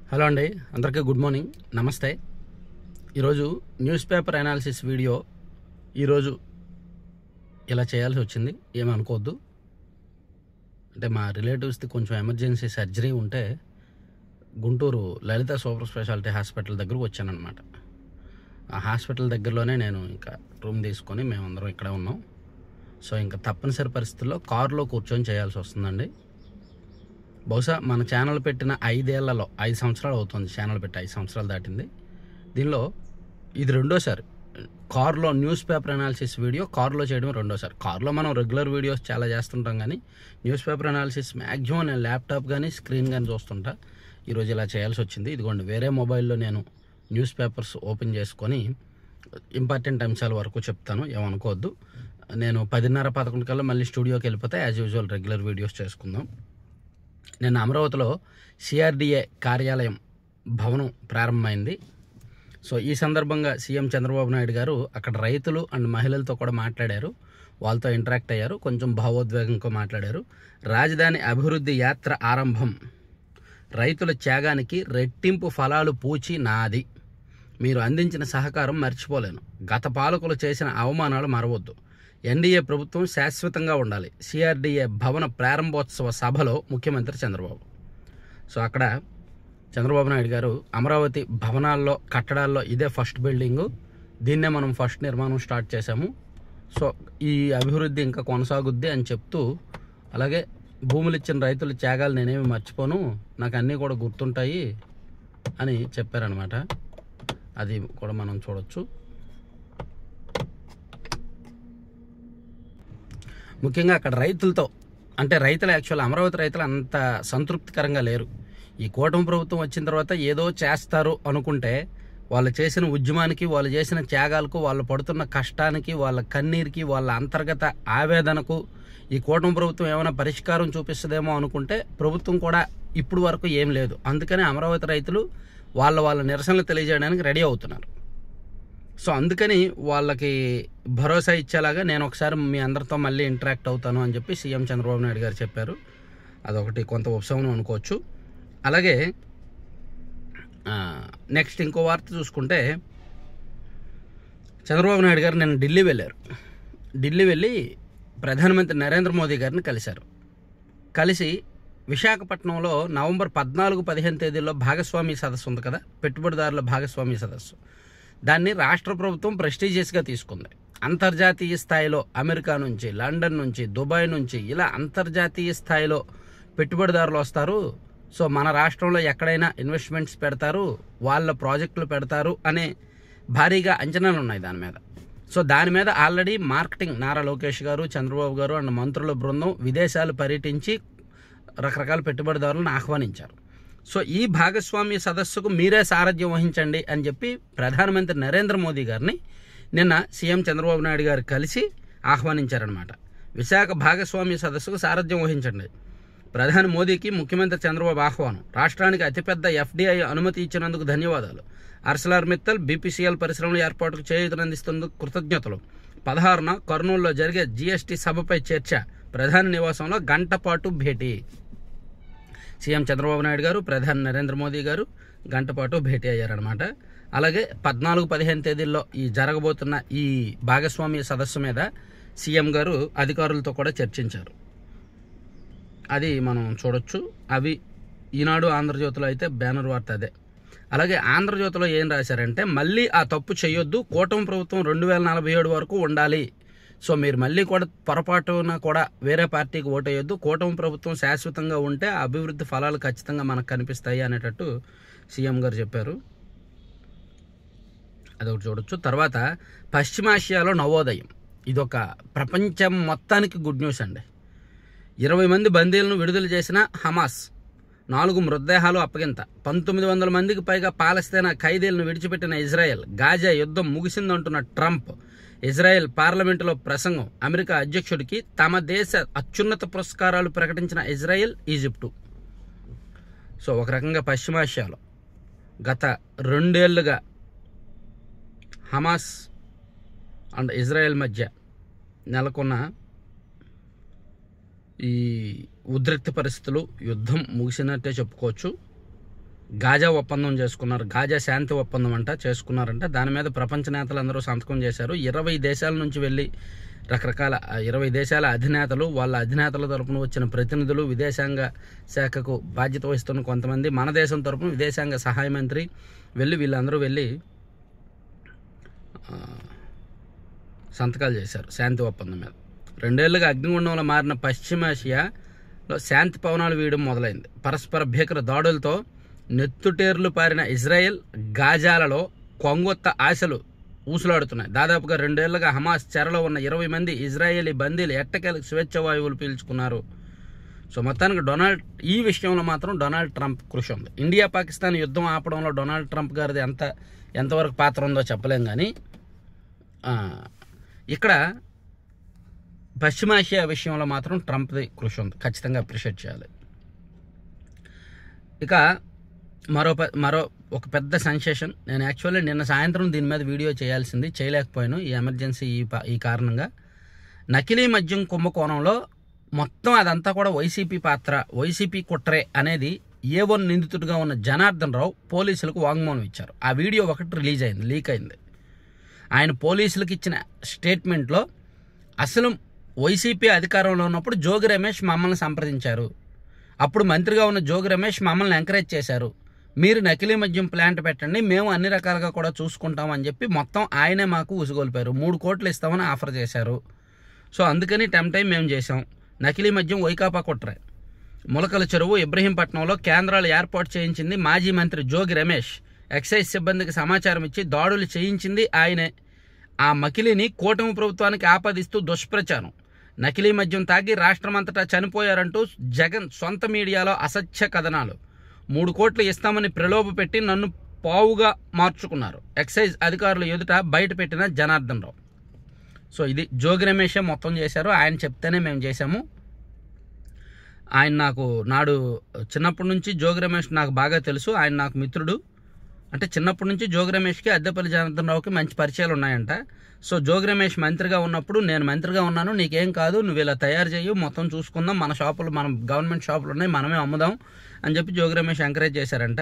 Hello అండి, అందరికీ good morning, నమస్తే. ఈరోజు న్యూస్ పేపర్ అనాలిసిస్ వీడియో ఈరోజు ఇలా చేయాల్సి వచ్చింది. ఏమనుకోవద్దు. అంటే మా రిలేటివ్స్ది కొంచెం ఎమర్జెన్సీ సర్జరీ ఉంటే గుంటూరు లలిత సూపర్ స్పెషాలిటీ హాస్పిటల్ దగ్గరకు వచ్చానమాట. ఆ హాస్పిటల్ దగ్గరలోనే నేను ఇంకా రూమ్ తీసుకొని మేమందరం ఇక్కడే ఉన్నాం. సో ఇంకా తప్పనిసరి పరిస్థితుల్లో కారులో కూర్చొని చేయాల్సి వస్తుందండి. బహుశా మన ఛానల్ పెట్టిన 5 సంవత్సరాలు అవుతుంది. ఛానల్ పెట్టి 5 సంవత్సరాలు దాటింది. దీనిలో ఇది రెండోసారి కారులో న్యూస్ పేపర్ అనాలిసిస్ వీడియో కారులో చేయడం రెండోసారి. కారులో మనం రెగ్యులర్ వీడియోస్ చాలా చేస్తుంటాం, కానీ న్యూస్ పేపర్ అనాలిసిస్ మ్యాక్సిమం నేను ల్యాప్టాప్ కానీ స్క్రీన్ కానీ చూస్తుంటా. ఈరోజు ఇలా చేయాల్సి వచ్చింది. ఇదిగోండి, వేరే మొబైల్లో నేను న్యూస్ పేపర్స్ ఓపెన్ చేసుకొని ఇంపార్టెంట్ అంశాల వరకు చెప్తాను, ఏమనుకోవద్దు. నేను 10:30-11 కల్లా మళ్ళీ స్టూడియోకి వెళ్ళిపోతే యాజ్ యూజువల్ రెగ్యులర్ వీడియోస్ చేసుకుందాం. నిన్న అమరావతిలో సిఆర్డిఏ కార్యాలయం భవనం ప్రారంభమైంది. సో ఈ సందర్భంగా సీఎం చంద్రబాబు నాయుడు గారు అక్కడ రైతులు అండ్ మహిళలతో కూడా మాట్లాడారు, వాళ్ళతో ఇంటరాక్ట్ అయ్యారు, కొంచెం భావోద్వేగంగా మాట్లాడారు. రాజధాని అభివృద్ధి యాత్ర ఆరంభం, రైతుల త్యాగానికి రెట్టింపు ఫలాలు పూచి నాది, మీరు అందించిన సహకారం మర్చిపోలేను, గత పాలకులు చేసిన అవమానాలు మరవద్దు, ఎన్డీఏ ప్రభుత్వం శాశ్వతంగా ఉండాలి, సిఆర్డీఏ భవన ప్రారంభోత్సవ సభలో ముఖ్యమంత్రి చంద్రబాబు. సో అక్కడ చంద్రబాబు నాయుడు గారు అమరావతి భవనాల్లో కట్టడాల్లో ఇదే ఫస్ట్ బిల్డింగు, దీన్నే మనం ఫస్ట్ నిర్మాణం స్టార్ట్ చేశాము, సో ఈ అభివృద్ధి ఇంకా కొనసాగుద్ది అని చెప్తూ, అలాగే భూములు ఇచ్చిన రైతుల త్యాగాలు నేనేమి మర్చిపోను, నాకు అన్నీ కూడా గుర్తుంటాయి అని చెప్పారనమాట. అది కూడా మనం చూడొచ్చు. ముఖ్యంగా అక్కడ రైతులతో, అంటే రైతులు యాక్చువల్ అమరావతి రైతులు అంత సంతృప్తికరంగా లేరు. ఈ కూటమి ప్రభుత్వం వచ్చిన తర్వాత ఏదో చేస్తారు అనుకుంటే వాళ్ళు చేసిన ఉద్యమానికి, వాళ్ళు చేసిన త్యాగాలకు, వాళ్ళు పడుతున్న కష్టానికి, వాళ్ళ కన్నీరికి, వాళ్ళ అంతర్గత ఆవేదనకు ఈ కూటమి ప్రభుత్వం ఏమైనా పరిష్కారం చూపిస్తుందేమో అనుకుంటే ప్రభుత్వం కూడా ఇప్పుడు వరకు ఏం లేదు. అందుకని అమరావతి రైతులు వాళ్ళ నిరసనలు తెలియజేయడానికి రెడీ అవుతున్నారు. సో అందుకని వాళ్ళకి భరోసా ఇచ్చేలాగా నేను ఒకసారి మీ అందరితో మళ్ళీ ఇంటరాక్ట్ అవుతాను అని చెప్పి సీఎం చంద్రబాబు నాయుడు గారు చెప్పారు. అదొకటి కొంత ఉపశమనం అనుకోవచ్చు. అలాగే నెక్స్ట్ ఇంకో వార్త చూసుకుంటే, చంద్రబాబు నాయుడు గారు నేను ఢిల్లీ వెళ్ళారు. ఢిల్లీ వెళ్ళి ప్రధానమంత్రి నరేంద్ర మోదీ గారిని కలిసి విశాఖపట్నంలో నవంబర్ 14-15 తేదీల్లో భాగస్వామి సదస్సు ఉంది కదా, పెట్టుబడిదారుల భాగస్వామి సదస్సు, దాన్ని రాష్ట్ర ప్రభుత్వం ప్రెస్టీజియస్గా తీసుకుంది. అంతర్జాతీయ స్థాయిలో అమెరికా నుంచి, లండన్ నుంచి, దుబాయ్ నుంచి ఇలా అంతర్జాతీయ స్థాయిలో పెట్టుబడిదారులు వస్తారు. సో మన రాష్ట్రంలో ఎక్కడైనా ఇన్వెస్ట్మెంట్స్ పెడతారు, వాళ్ళ ప్రాజెక్టులు పెడతారు అనే భారీగా అంచనాలు ఉన్నాయి దాని మీద. సో దాని మీద ఆల్రెడీ మార్కెటింగ్ నారా లోకేష్ గారు, చంద్రబాబు గారు అండ్ మంత్రుల బృందం విదేశాలు పర్యటించి రకరకాల పెట్టుబడిదారులను ఆహ్వానించారు. సో ఈ భాగస్వామ్య సదస్సుకు మీరే సారథ్యం వహించండి అని చెప్పి ప్రధానమంత్రి నరేంద్ర మోదీ గారిని నిన్న సీఎం చంద్రబాబు నాయుడు గారు కలిసి ఆహ్వానించారనమాట. విశాఖ భాగస్వామ్య సదస్సుకు సారథ్యం వహించండి, ప్రధాని మోదీకి ముఖ్యమంత్రి చంద్రబాబు ఆహ్వానం, రాష్ట్రానికి అతిపెద్ద ఎఫ్డీఐ అనుమతి ఇచ్చినందుకు ధన్యవాదాలు, ఆర్సెలర్ మిత్తల్ బీపీసీఎల్ పరిశ్రమల ఏర్పాటుకు చేయూతనందిస్తున్నందుకు కృతజ్ఞతలు, 16న కర్నూలులో జరిగే జీఎస్టీ సభపై చర్చ, ప్రధాని నివాసంలో గంట పాటు భేటీ. సీఎం చంద్రబాబు నాయుడు గారు, ప్రధాని నరేంద్ర మోదీ గారు గంట పాటు భేటీ అయ్యారనమాట. అలాగే 14-15 తేదీల్లో జరగబోతున్న ఈ భాగస్వామ్య సదస్సు మీద సీఎం గారు అధికారులతో కూడా చర్చించారు. అది మనం చూడొచ్చు. అవి ఈనాడు, ఆంధ్రజ్యోతిలో అయితే బ్యానర్ వార్త అదే. అలాగే ఆంధ్రజ్యోతిలో ఏం రాశారంటే, మళ్ళీ ఆ తప్పు చేయొద్దు, కూటమి ప్రభుత్వం 2047 వరకు ఉండాలి, సో మీరు మళ్ళీ కూడా పొరపాటున కూడా వేరే పార్టీకి ఓటేయొద్దు, కూటమి ప్రభుత్వం శాశ్వతంగా ఉంటే అభివృద్ధి ఫలాలు ఖచ్చితంగా మనకు కనిపిస్తాయి అనేటట్టు సీఎం గారు చెప్పారు. అదొకటి చూడొచ్చు. తర్వాత పశ్చిమాసియాలో నవోదయం, ఇదొక ప్రపంచం మొత్తానికి గుడ్ న్యూస్ అండి. 20 మంది బందీలను విడుదల చేసిన హమాస్, 4 మృతదేహాలు అప్పగింత, 1900 మందికి పైగా పాలస్తీనా ఖైదీలను విడిచిపెట్టిన ఇజ్రాయెల్, గాజా యుద్ధం ముగిసిందంటున్న ట్రంప్, ఇజ్రాయెల్ పార్లమెంటులో ప్రసంగం, అమెరికా అధ్యక్షుడికి తమ దేశ అత్యున్నత పురస్కారాలు ప్రకటించిన ఇజ్రాయెల్, ఈజిప్టు. సో ఒక రకంగా పశ్చిమాసియాలో గత 2 ఏళ్లుగా హమాస్ అండ్ ఇజ్రాయెల్ మధ్య నెలకొన్న ఈ ఉద్రిక్త పరిస్థితులు, యుద్ధం ముగిసినట్టే చెప్పుకోవచ్చు. గాజా ఒప్పందం చేసుకున్నారు. గాజా శాంతి ఒప్పందం చేసుకున్నారంట. దాని మీద ప్రపంచ నేతలందరూ సంతకం చేశారు. 20 దేశాల నుంచి వెళ్ళి రకరకాల 20 దేశాల అధినేతలు, వాళ్ళ అధినేతల తరపున వచ్చిన ప్రతినిధులు, విదేశాంగ శాఖకు బాధ్యత వహిస్తున్న కొంతమంది, మన దేశం తరపున విదేశాంగ సహాయ మంత్రి వీళ్ళందరూ వెళ్ళి సంతకాలు చేశారు శాంతి ఒప్పందం మీద. 2 ఏళ్లుగా అగ్నిగుండంలో మారిన పశ్చిమాసియాలో శాంతి పవనాలు వీయడం మొదలైంది. పరస్పర భీకర దాడులతో నెత్తుటేర్లు పారిన ఇజ్రాయెల్, గాజాలలో కొంగొత్త ఆశలు ఊసులాడుతున్నాయి. దాదాపుగా 2 ఏళ్లుగా హమాస్ చెరలో ఉన్న 20 మంది ఇజ్రాయేలీ బందీలు ఎట్టకేలకు స్వేచ్ఛ వాయువులు పీల్చుకున్నారు. సో మొత్తానికి ఈ విషయంలో మాత్రం డొనాల్డ్ ట్రంప్ కృషి ఉంది. ఇండియా పాకిస్తాన్ యుద్ధం ఆపడంలో డొనాల్డ్ ట్రంప్ గారిది ఎంతవరకు పాత్ర ఉందో చెప్పలేం, కానీ ఇక్కడ పశ్చిమాసియా విషయంలో మాత్రం ట్రంప్ది కృషి ఉంది, ఖచ్చితంగా అప్రిషియేట్ చేయాలి. ఇక మరో ఒక పెద్ద సెన్సేషన్. నేను యాక్చువల్లీ నిన్న సాయంత్రం దీని మీద వీడియో చేయాల్సింది, చేయలేకపోయాను ఈ ఎమర్జెన్సీ ఈ కారణంగా. నకిలీ మద్యం కుంభకోణంలో మొత్తం అదంతా కూడా వైసీపీ పాత్ర, వైసీపీ కుట్రే అనేది A1 నిందితుడిగా ఉన్న జనార్దన్ రావు పోలీసులకు వాంగ్మూలం ఇచ్చారు. ఆ వీడియో ఒకటి రిలీజ్ అయింది, లీక్ అయింది. ఆయన పోలీసులకు ఇచ్చిన స్టేట్మెంట్లో అసలు వైసీపీ అధికారంలో ఉన్నప్పుడు జోగి రమేష్ మమ్మల్ని సంప్రదించారు, అప్పుడు మంత్రిగా ఉన్న జోగి రమేష్ మమ్మల్ని ఎంకరేజ్ చేశారు, మీరు నకిలీ మద్యం ప్లాంట్ పెట్టండి, మేము అన్ని రకాలుగా కూడా చూసుకుంటామని చెప్పి మొత్తం ఆయనే మాకు ఉసుగొల్పారు. 3 కోట్లు ఇస్తామని ఆఫర్ చేశారు. సో అందుకని టైం మేము చేసాం. నకిలీ మద్యం వైకాపా కుట్రే. ములకల చెరువు, ఇబ్రహీంపట్నంలో కేంద్రాలు ఏర్పాటు చేయించింది మాజీ మంత్రి జోగి రమేష్. ఎక్సైజ్ సిబ్బందికి సమాచారం ఇచ్చి దాడులు చేయించింది ఆయనే. ఆ మకిలిని కూటమి ప్రభుత్వానికి ఆపాదిస్తూ దుష్ప్రచారం. నకిలీ మద్యం తాగి రాష్ట్రమంతటా చనిపోయారంటూ జగన్ సొంత మీడియాలో అసత్య కథనాలు. 3 కోట్లు ఇస్తామని ప్రలోభ పెట్టి నన్ను పావుగా మార్చుకున్నారు. ఎక్సైజ్ అధికారులు ఎదుట బయట పెట్టిన జనార్దన్ రావు. సో ఇది జోగి రమేషే మొత్తం చేశారు, ఆయన చెప్తేనే మేము చేశాము. ఆయన నాకు చిన్నప్పటి నుంచి జోగి రమేష్ నాకు బాగా తెలుసు, ఆయన నాకు మిత్రుడు. అంటే చిన్నప్పటి నుంచి జోగి రమేష్కి అద్దెపల్లి జనార్దన్ రావుకి మంచి పరిచయాలు ఉన్నాయంట. సో జోగి రమేష్ మంత్రిగా ఉన్నప్పుడు నేను మంత్రిగా ఉన్నాను, నీకేం కాదు, నువ్వు ఇలా తయారు చేయు, మొత్తం చూసుకుందాం, మన గవర్నమెంట్ షాపులు ఉన్నాయి, మనమే అమ్ముదాం అని చెప్పి జోగి రమేష్ ఎంకరేజ్ చేశారంట.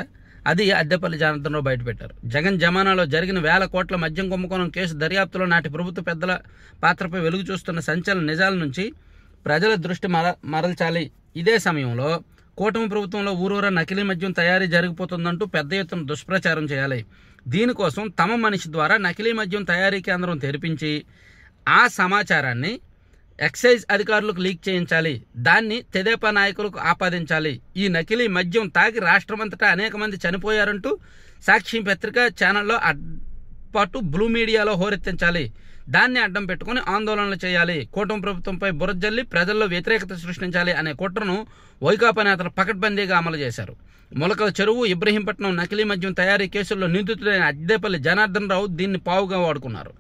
అది అద్దెపల్లి జనార్దన్ రావు బయటపెట్టారు. జగన్ జమానాలో జరిగిన 1000 కోట్ల మద్యం కుంభకోణం కేసు దర్యాప్తులో నాటి ప్రభుత్వ పెద్దల పాత్రపై వెలుగు చూస్తున్న సంచలన నిజాల నుంచి ప్రజల దృష్టి మరల్చాలి. ఇదే సమయంలో కూటమి ప్రభుత్వంలో ఊరూరా నకిలీ మద్యం తయారీ జరిగిపోతుందంటూ పెద్ద ఎత్తున దుష్ప్రచారం చేయాలి. దీనికోసం తమ మనిషి ద్వారా నకిలీ మద్యం తయారీ కేంద్రం తెరిపించి ఆ సమాచారాన్ని ఎక్సైజ్ అధికారులకు లీక్ చేయించాలి, దాన్ని తెదేపా నాయకులకు ఆపాదించాలి. ఈ నకిలీ మద్యం తాగి రాష్ట్రమంతటా అనేక మంది చనిపోయారంటూ సాక్షి పత్రిక ఛానల్లో పాటు బ్లూ మీడియాలో హోరెత్తించాలి. దాన్ని అడ్డం పెట్టుకుని ఆందోళనలు చేయాలి, కూటమి ప్రభుత్వంపై బురజల్లి ప్రజల్లో వ్యతిరేకత సృష్టించాలి అనే కుట్రను వైకాపా నేతలు పకడ్బందీగా అమలు చేశారు. ములకల చెరువు, ఇబ్రహీంపట్నం నకిలీ మద్యం తయారీ కేసుల్లో నిందితుడైన అద్దెపల్లి జనార్దన్ రావు దీన్ని పావుగా వాడుకున్నారు.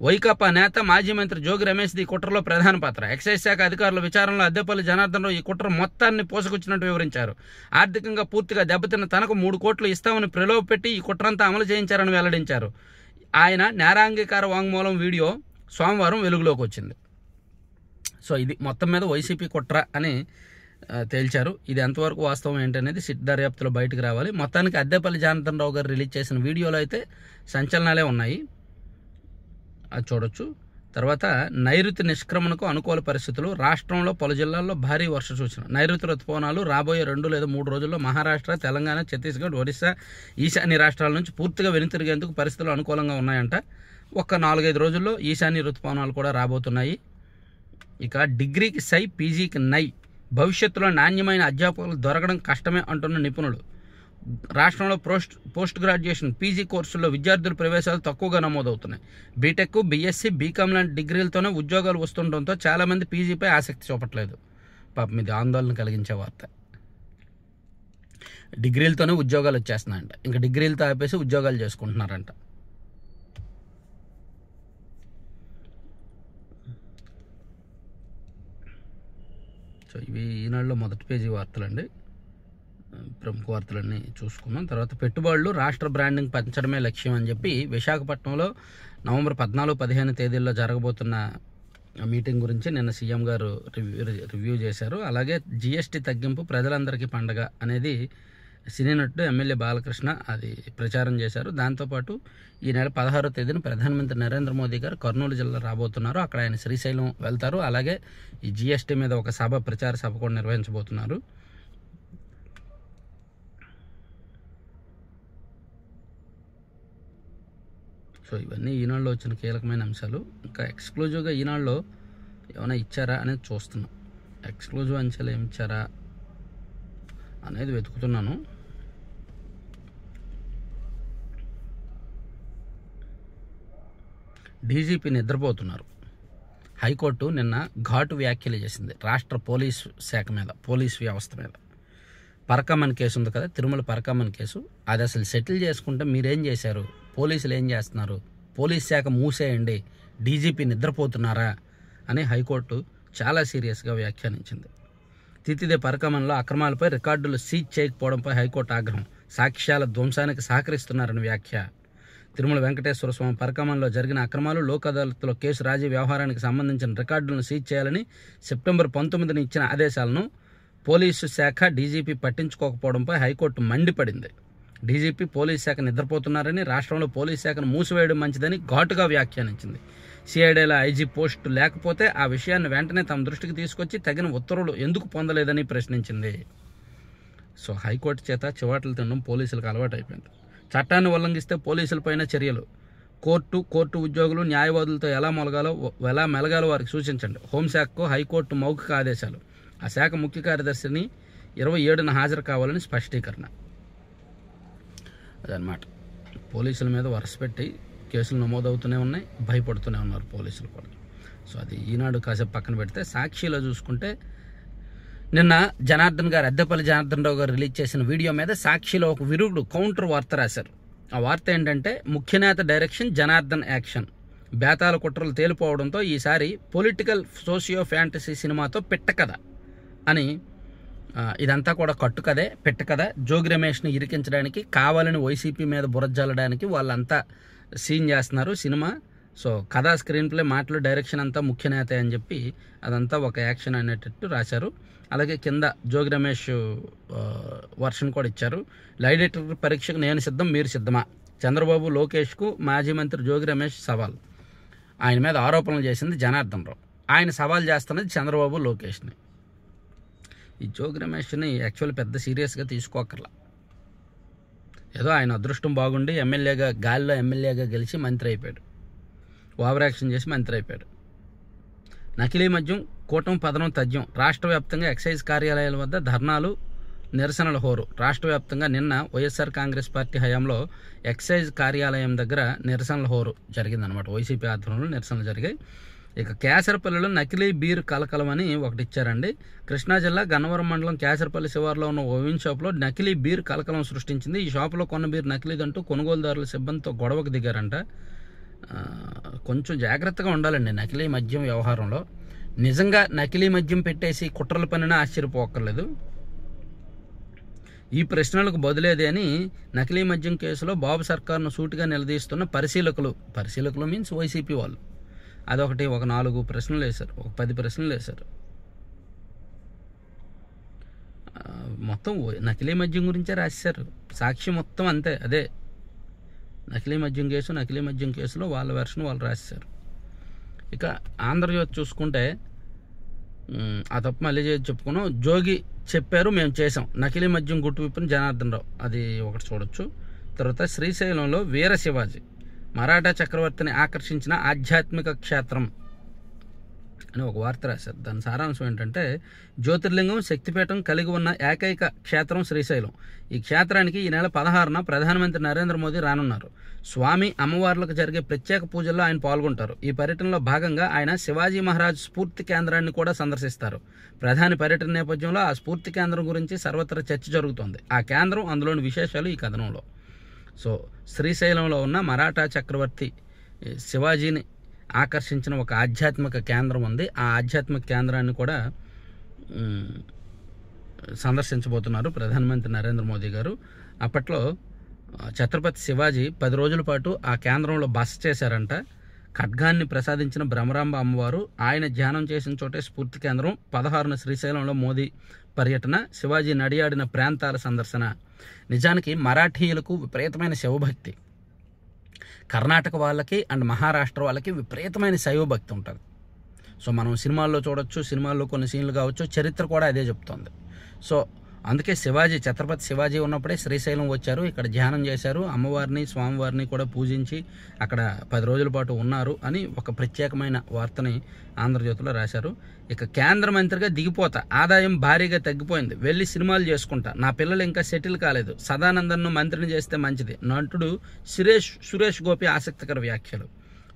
వైకాపా నేత మాజీ మంత్రి జోగి రమేష్ ఈ కుట్రలో ప్రధాన పాత్ర. ఎక్సైజ్ శాఖ అధికారుల విచారణలో అద్దెపల్లి జనార్దన్ రావు ఈ కుట్ర మొత్తాన్ని పోసుకొచ్చినట్టు వివరించారు. ఆర్థికంగా పూర్తిగా దెబ్బతిన్న తనకు 3 కోట్లు ఇస్తామని ప్రలోభ పెట్టి ఈ కుట్రంతా అమలు చేయించారని వెల్లడించారు. ఆయన నేరాంగీకార వాంగ్మూలం వీడియో సోమవారం వెలుగులోకి వచ్చింది. సో ఇది మొత్తం మీద వైసీపీ కుట్ర అని తేల్చారు. ఇది ఎంతవరకు వాస్తవం ఏంటనేది సిట్ దర్యాప్తులో బయటకు రావాలి. మొత్తానికి అద్దెపల్లి జనార్దన్ రావు గారు రిలీజ్ చేసిన వీడియోలో అయితే సంచలనాలే ఉన్నాయి, అది చూడొచ్చు. తర్వాత నైరుతి నిష్క్రమణకు అనుకూల పరిస్థితులు. రాష్ట్రంలో పలు జిల్లాల్లో భారీ వర్ష సూచన. నైరుతి రుతుపవనాలు రాబోయే 2 లేదా 3 రోజుల్లో మహారాష్ట్ర, తెలంగాణ, ఛత్తీస్గఢ్, ఒడిశా, ఈశాన్య రాష్ట్రాల నుంచి పూర్తిగా వెనుతిరిగేందుకు పరిస్థితులు అనుకూలంగా ఉన్నాయంట. ఒక 4-5 రోజుల్లో ఈశాన్య రుతుపవనాలు కూడా రాబోతున్నాయి. ఇక డిగ్రీకి సై, పీజీకి నై. భవిష్యత్తులో నాణ్యమైన అధ్యాపకులు దొరకడం కష్టమే అంటున్న నిపుణులు. రాష్ట్రంలో పోస్ట్ గ్రాడ్యుయేషన్, పీజీ కోర్సుల్లో విద్యార్థుల ప్రవేశాలు తక్కువగా నమోదవుతున్నాయి. బీటెక్, బీఎస్సీ, బీకామ్ లాంటి డిగ్రీలతోనే ఉద్యోగాలు వస్తుండటంతో చాలామంది పీజీపై ఆసక్తి చూపట్లేదు. పాపం ఇది ఆందోళన కలిగించే వార్త. డిగ్రీలతోనే ఉద్యోగాలు వచ్చేస్తున్నాయంట, ఇంకా డిగ్రీలతో ఆపేసి ఉద్యోగాలు చేసుకుంటున్నారంట. సో ఇవి ఈనాడులో మొదటి పేజీ వార్తలండి. ప్రముఖ వార్తలన్నీ చూసుకున్నాం. తర్వాత పెట్టుబడులు, రాష్ట్ర బ్రాండింగ్ పెంచడమే లక్ష్యం అని చెప్పి విశాఖపట్నంలో నవంబర్ 14-15 తేదీల్లో జరగబోతున్న మీటింగ్ గురించి నిన్న సీఎం గారు రివ్యూ చేశారు. అలాగే జీఎస్టీ తగ్గింపు ప్రజలందరికీ పండగ అనేది సినీ నటుడు ఎమ్మెల్యే బాలకృష్ణ అది ప్రచారం చేశారు. దాంతోపాటు ఈ నెల 16వ తేదీన ప్రధానమంత్రి నరేంద్ర మోదీ గారు కర్నూలు జిల్లా రాబోతున్నారు. అక్కడ ఆయన శ్రీశైలం వెళ్తారు. అలాగే ఈ జిఎస్టీ మీద ఒక ప్రచార సభ కూడా నిర్వహించబోతున్నారు. సో ఇవన్నీ ఈనాడులో వచ్చిన కీలకమైన అంశాలు. ఇంకా ఎక్స్క్లూజివ్గా ఈనాడులో ఏమైనా ఇచ్చారా అనేది చూస్తున్నాం. ఎక్స్క్లూజివ్ అంశాలు ఏమి ఇచ్చారా అనేది వెతుకుతున్నాను. డీజీపీ నిద్రపోతున్నారు. హైకోర్టు నిన్న ఘాటు వ్యాఖ్యలు చేసింది రాష్ట్ర పోలీస్ శాఖ మీద, పోలీస్ వ్యవస్థ మీద. పరకమన్ కేసు ఉంది కదా, తిరుమల పరకమన్ కేసు, అది అసలు సెటిల్ చేసుకుంటే మీరేం చేశారు, పోలీసులు ఏం చేస్తున్నారు, పోలీస్ శాఖ మూసేయండి, డీజీపీ నిద్రపోతున్నారా అని హైకోర్టు చాలా సీరియస్గా వ్యాఖ్యానించింది. తితిదే పరకమన్లో అక్రమాలపై రికార్డులు సీజ్ చేయకపోవడంపై హైకోర్టు ఆగ్రహం, సాక్ష్యాల ధ్వంసానికి సహకరిస్తున్నారని వ్యాఖ్య. తిరుమల వెంకటేశ్వర స్వామి పరకమన్లో జరిగిన అక్రమాలు, లోక్ అదాలత్లో కేసు రాజీ వ్యవహారానికి సంబంధించిన రికార్డులను సీజ్ చేయాలని సెప్టెంబర్ 19న ఇచ్చిన ఆదేశాలను పోలీసు శాఖ డీజీపీ పట్టించుకోకపోవడంపై హైకోర్టు మండిపడింది. డీజీపీ పోలీస్ శాఖ నిద్రపోతున్నారని, రాష్ట్రంలో పోలీస్ శాఖను మూసివేయడం మంచిదని ఘాటుగా వ్యాఖ్యానించింది. సిఐడిలో ఐజీ పోస్టు లేకపోతే ఆ విషయాన్ని వెంటనే తమ దృష్టికి తీసుకొచ్చి తగిన ఉత్తర్వులు ఎందుకు పొందలేదని ప్రశ్నించింది. సో హైకోర్టు చేత చివాట్లు తినడం పోలీసులకు అలవాటు అయిపోయింది. చట్టాన్ని ఉల్లంఘిస్తే పోలీసులపైన చర్యలు. కోర్టు ఉద్యోగులు న్యాయవాదులతో ఎలా మెలగాలో వారికి సూచించండి. హోంశాఖకు హైకోర్టు మౌఖిక ఆదేశాలు. ఆ శాఖ ముఖ్య కార్యదర్శిని 27న హాజరు కావాలని స్పష్టీకరణ. అదనమాట. పోలీసుల మీద వరుసపెట్టి కేసులు నమోదవుతూనే ఉన్నాయి, భయపడుతూనే ఉన్నారు పోలీసులు కూడా. సో అది ఈనాడు కాసేపు పక్కన పెడితే, సాక్షిలో చూసుకుంటే నిన్న జనార్దన్ గారు, అద్దెపల్లి జనార్దన్ రావు గారు రిలీజ్ చేసిన వీడియో మీద సాక్షిలో ఒక విరుగుడు కౌంటర్ వార్త రాశారు. ఆ వార్త ఏంటంటే, ముఖ్యనేత డైరెక్షన్, జనార్దన్ యాక్షన్, బేతాల కుట్రలు తేలిపోవడంతో ఈసారి పొలిటికల్ సోషియో ఫ్యాంటసీ సినిమాతో పెట్టకథ అని. ఇదంతా కూడా కట్టుకదే, పెట్టకథ. జోగి రమేష్ని ఇరికించడానికి, కావాలని వైసీపీ మీద బురజల్లడానికి వాళ్ళంతా సీన్ చేస్తున్నారు సినిమా. సో కథా, స్క్రీన్ ప్లే, మాటలు, డైరెక్షన్ అంతా ముఖ్యనేత అని చెప్పి అదంతా ఒక యాక్షన్ అనేటట్టు రాశారు. అలాగే కింద జోగి రమేష్ వర్షన్ కూడా ఇచ్చారు. లైవ్ ఎడిటర్ పరీక్షకు నేను సిద్ధం, మీరు సిద్ధమా? చంద్రబాబు లోకేష్కు మాజీ మంత్రి జోగి రమేష్ సవాల్. ఆయన మీద ఆరోపణలు చేసింది జనార్దన్ రావు, ఆయన సవాల్ చేస్తున్నది చంద్రబాబు లోకేష్ని. ఈ జోగి రమేష్ని యాక్చువల్లీ పెద్ద సీరియస్గా తీసుకోకర్లా. ఏదో ఆయన అదృష్టం బాగుండి గాలిలో ఎమ్మెల్యేగా గెలిచి మంత్రి అయిపోయాడు, ఓవర్ యాక్షన్ చేసి మంత్రి అయిపోయాడు. నకిలీ మద్యం కూటమి పతనం తథ్యం. రాష్ట్ర వ్యాప్తంగా ఎక్సైజ్ కార్యాలయాల వద్ద ధర్నాలు, నిరసనల హోరు. రాష్ట్ర వ్యాప్తంగా నిన్న వైఎస్ఆర్ కాంగ్రెస్ పార్టీ హయాంలో ఎక్సైజ్ కార్యాలయం దగ్గర నిరసనల హోరు జరిగిందనమాట. వైసీపీ ఆధ్వర్యంలో నిరసనలు జరిగాయి. ఇక కేసరపల్లిలో నకిలీ బీర్ కలకలం అని ఒకటి ఇచ్చారండి. కృష్ణా జిల్లా గన్నవరం మండలం కేసరపల్లి శివార్లో ఉన్న ఓ వైన్ షాప్లో నకిలీ బీర్ కలకలం సృష్టించింది. ఈ షాపులో కొన్న బీర్ నకిలీదంటూ కొనుగోలుదారుల సిబ్బందితో గొడవకు దిగారంట. కొంచెం జాగ్రత్తగా ఉండాలండి నకిలీ మద్యం వ్యవహారంలో. నిజంగా నకిలీ మద్యం పెట్టేసి కుట్రల పనినా ఆశ్చర్యపోక్కర్లేదు. ఈ ప్రశ్నలకు బదులేదే అని నకిలీ మద్యం కేసులో బాబు సర్కార్ను సూటిగా నిలదీస్తున్న పరిశీలకులు మీన్స్ వైసీపీ వాళ్ళు అదొకటి ఒక 4 ప్రశ్నలు వేశారు, ఒక 10 ప్రశ్నలు వేశారు. మొత్తం నకిలీ మద్యం గురించే రాశారు. సాక్షి మొత్తం అంతే, అదే నకిలీ మద్యం కేసులో వాళ్ళ వెర్షన్ వాళ్ళు రాశారు. ఇక ఆంధ్రజ్యోతి చూసుకుంటే ఆ తప్పు మళ్ళీ చెప్పుకున్నాం. జోగి చెప్పారు, మేము చేసాం, నకిలీ మద్యం గుట్టు విప్పిన జనార్దన్ రావు, అది ఒకటి చూడొచ్చు. తర్వాత శ్రీశైలంలో వీర శివాజీ, మరాఠా చక్రవర్తిని ఆకర్షించిన ఆధ్యాత్మిక క్షేత్రం అని ఒక వార్త రాశారు. దాని సారాంశం ఏంటంటే, జ్యోతిర్లింగం, శక్తిపీఠం కలిగి ఉన్న ఏకైక క్షేత్రం శ్రీశైలం. ఈ క్షేత్రానికి ఈ నెల 16న ప్రధానమంత్రి నరేంద్ర మోదీ రానున్నారు. స్వామి, అమ్మవార్లకు జరిగే ప్రత్యేక పూజల్లో ఆయన పాల్గొంటారు. ఈ పర్యటనలో భాగంగా ఆయన శివాజీ మహారాజ్ స్ఫూర్తి కేంద్రాన్ని కూడా సందర్శిస్తారు. ప్రధాని పర్యటన నేపథ్యంలో ఆ స్ఫూర్తి కేంద్రం గురించి సర్వత్రా చర్చ జరుగుతోంది. ఆ కేంద్రం, అందులోని విశేషాలు ఈ కథనంలో. సో శ్రీశైలంలో ఉన్న మరాఠా చక్రవర్తి శివాజీని ఆకర్షించిన ఒక ఆధ్యాత్మిక కేంద్రం ఉంది. ఆ ఆధ్యాత్మిక కేంద్రాన్ని కూడా సందర్శించబోతున్నారు ప్రధానమంత్రి నరేంద్ర మోదీ గారు. అప్పట్లో ఛత్రపతి శివాజీ 10 రోజుల పాటు ఆ కేంద్రంలో బస చేశారంట. ఖడ్గాన్ని ప్రసాదించిన భ్రమరాంబ అమ్మవారు ఆయన ధ్యానం చేసిన చోటే స్ఫూర్తి కేంద్రం. 16న శ్రీశైలంలో మోదీ పర్యటన, శివాజీ నడియాడిన ప్రాంతాల సందర్శన. నిజానికి మరాఠీయులకు విపరీతమైన శివభక్తి, కర్ణాటక వాళ్ళకి అండ్ మహారాష్ట్ర వాళ్ళకి విపరీతమైన శైవభక్తి ఉంటుంది. సో మనం సినిమాల్లో చూడొచ్చు, సినిమాల్లో కొన్ని సీన్లు కావచ్చు, చరిత్ర కూడా అదే చెప్తోంది. సో అందుకే శివాజీ, ఛత్రపతి శివాజీ ఉన్నప్పుడే శ్రీశైలం వచ్చారు, ఇక్కడ ధ్యానం చేశారు, అమ్మవారిని స్వామివారిని కూడా పూజించి అక్కడ 10 రోజుల పాటు ఉన్నారు అని ఒక ప్రత్యేకమైన వార్తని ఆంధ్రజ్యోతిలో రాశారు. ఇక కేంద్ర మంత్రిగా దిగిపోతా, ఆదాయం భారీగా తగ్గిపోయింది, వెళ్ళి సినిమాలు చేసుకుంటా, నా పిల్లలు ఇంకా సెటిల్ కాలేదు, సదానందన్ను మంత్రిని చేస్తే మంచిది, నటుడు సురేష్ గోపి ఆసక్తికర వ్యాఖ్యలు.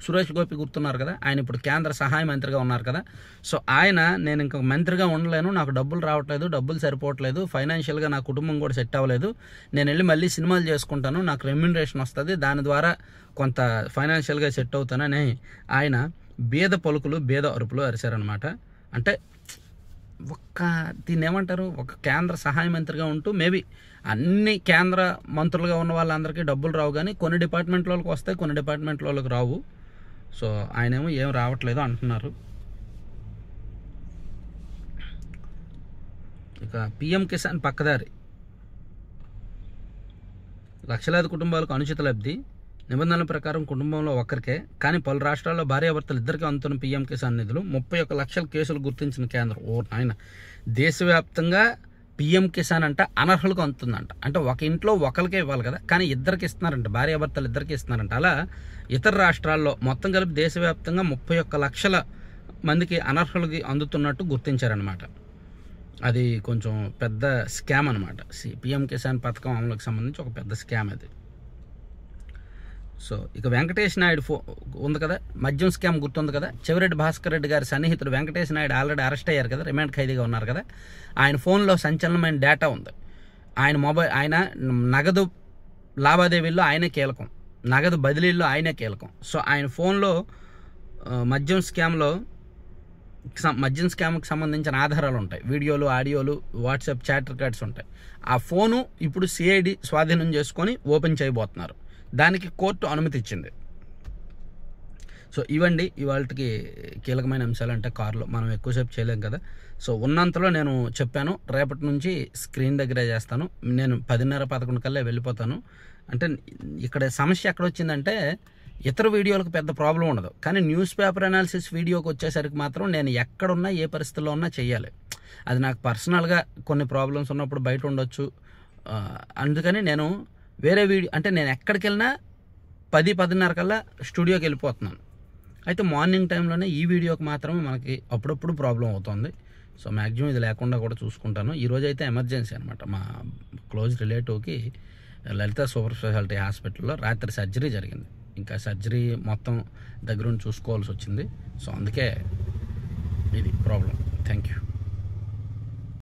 సురేష్ గోపి గుర్తున్నారు కదా, ఆయన ఇప్పుడు కేంద్ర సహాయ మంత్రిగా ఉన్నారు కదా. సో ఆయన, నేను ఇంకా మంత్రిగా ఉండలేను, నాకు డబ్బులు రావట్లేదు, డబ్బులు సరిపోవట్లేదు, ఫైనాన్షియల్గా నా కుటుంబం కూడా సెట్ అవ్వలేదు, నేను వెళ్ళి మళ్ళీ సినిమాలు చేసుకుంటాను, నాకు రెమ్యూనరేషన్ వస్తుంది, దాని ద్వారా కొంత ఫైనాన్షియల్గా సెట్ అవుతానని ఆయన బేద పలుకులు, బేద అరుపులు అరిశారనమాట. అంటే దీన్ని ఏమంటారు, ఒక కేంద్ర సహాయ మంత్రిగా ఉంటూ మేబీ అన్ని కేంద్ర మంత్రులుగా ఉన్న వాళ్ళందరికీ డబ్బులు రావు, కానీ కొన్ని డిపార్ట్మెంట్ వాళ్ళకి వస్తాయి, కొన్ని డిపార్ట్మెంట్ వాళ్ళకి రావు. సో ఆయనేమో ఏం రావట్లేదు అంటున్నారు. ఇక పిఎం కిసాన్ పక్కదారి, లక్షలాది కుటుంబాలకు అనుచిత లబ్ధి, నిబంధనల ప్రకారం కుటుంబంలో ఒక్కరికే, కానీ పలు రాష్ట్రాల్లో భార్యాభర్తలు ఇద్దరికీ అందుతున్న పిఎం కిసాన్ నిధులు. 31 లక్షల కేసులు గుర్తించిన కేంద్రం. ఓ నాయన, దేశవ్యాప్తంగా పిఎం కిసాన్ అంట అనర్హులకు అందుతుందంట. అంటే ఒక ఇంట్లో ఒకరికే ఇవ్వాలి కదా, కానీ ఇద్దరికి ఇస్తున్నారంట, భార్యాభర్తలు ఇద్దరికి ఇస్తున్నారంట. అలా ఇతర రాష్ట్రాల్లో మొత్తం కలిపి దేశవ్యాప్తంగా 31 లక్షల మందికి అనర్హులకి అందుతున్నట్టు గుర్తించారనమాట. అది కొంచెం పెద్ద స్కామ్ అనమాట. పిఎం కిసాన్ పథకం అమలుకి సంబంధించి ఒక పెద్ద స్కామ్ అది. సో ఇక వెంకటేష్ నాయుడు ఉంది కదా, మద్యం స్కామ్ గుర్తుంది కదా. చెవిరెడ్డి భాస్కర్ రెడ్డి గారి సన్నిహితుడు వెంకటేష్ నాయుడు ఆల్రెడీ అరెస్ట్ అయ్యారు కదా, రిమాండ్ ఖైదీగా ఉన్నారు కదా. ఆయన ఫోన్లో సంచలనమైన డేటా ఉంది. ఆయన నగదు లావాదేవీల్లో ఆయనే కీలకం, నగదు బదిలీల్లో ఆయనే కీలకం. సో ఆయన ఫోన్లో మద్యం స్కామ్కి సంబంధించిన ఆధారాలు ఉంటాయి, వీడియోలు, ఆడియోలు, వాట్సాప్ చాట్ రికార్డ్స్ ఉంటాయి. ఆ ఫోను ఇప్పుడు సిఐడి స్వాధీనం చేసుకొని ఓపెన్ చేయబోతున్నారు. దానికి కోర్టు అనుమతి ఇచ్చింది. సో ఇవండి ఇవాళకి కీలకమైన అంశాలు. అంటే కారులో మనం ఎక్కువసేపు చేయలేం కదా. సో ఉన్నంతలో నేను చెప్పాను, రేపటి నుంచి స్క్రీన్ దగ్గరే చేస్తాను. నేను 10:30-11 కల్లా వెళ్ళిపోతాను. అంటే ఇక్కడ సమస్య ఎక్కడ వచ్చిందంటే, ఇతర వీడియోలకు పెద్ద ప్రాబ్లం ఉండదు, కానీ న్యూస్ పేపర్ అనాలిసిస్ వీడియోకి వచ్చేసరికి మాత్రం నేను ఎక్కడున్నా ఏ పరిస్థితుల్లో ఉన్నా చెయ్యాలి. అది నాకు పర్సనల్గా కొన్ని ప్రాబ్లమ్స్ ఉన్నప్పుడు బయట ఉండొచ్చు. అందుకని నేను వేరే వీడియో, అంటే నేను ఎక్కడికి వెళ్ళినా 10-10:30 కల్లా స్టూడియోకి వెళ్ళిపోతున్నాను. అయితే మార్నింగ్ టైంలోనే ఈ వీడియోకి మాత్రమే మనకి అప్పుడప్పుడు ప్రాబ్లం అవుతుంది. సో మ్యాక్సిమం ఇది లేకుండా కూడా చూసుకుంటాను. ఈరోజు అయితే ఎమర్జెన్సీ అనమాట, మా క్లోజ్ రిలేటివ్కి లలిత సూపర్ స్పెషాలిటీ హాస్పిటల్లో రాత్రి సర్జరీ జరిగింది. ఇంకా సర్జరీ మొత్తం దగ్గరుండి చూసుకోవాల్సి వచ్చింది. సో అందుకే ఇది ప్రాబ్లం. Thank you.